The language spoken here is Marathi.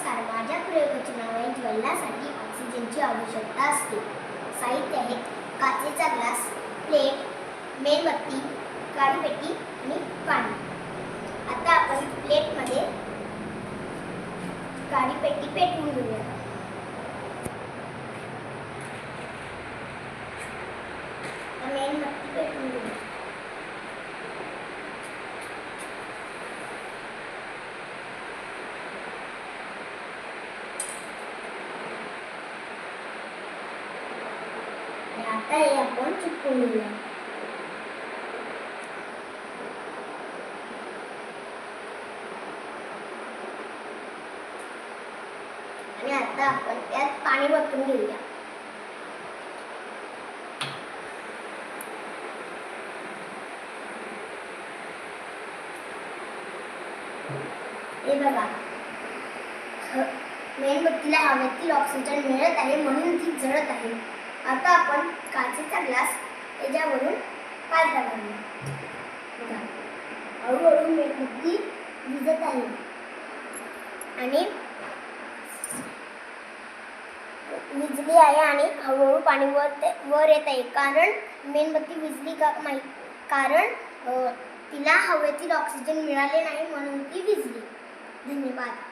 नमस्कार. माझ्या प्रयोगाचे नाव आहे ज्वलनासाठी ऑक्सिजनची आवश्यकता असते. साहित्य आहे काचेचा ग्लास, प्लेट, मेणबत्ती, काडीपेटी आणि पाणी. आता आपण प्लेटमध्ये काडीपेटी पेटवून घेऊया. मेणबत्ती पेटवून घेऊया. आता हे आपण चिपकून घेऊया. आणि आता आपण त्यात पाणी ओतून घेऊया. हे बघा, मेणबत्तीला हवेतील ऑक्सिजन मिळत आहे म्हणून ती जळत आहे. आता आपण काचेचा ग्लास याच्यावरून पालथा घालूया. हळूहळू मेणबत्ती विझत आहे आणि विझली आहे आणि हळूहळू पाणी वर येत आहे. कारण मेणबत्ती विझली कारण तिला हवेतील ऑक्सिजन मिळाले नाही म्हणून ती विझली. धन्यवाद.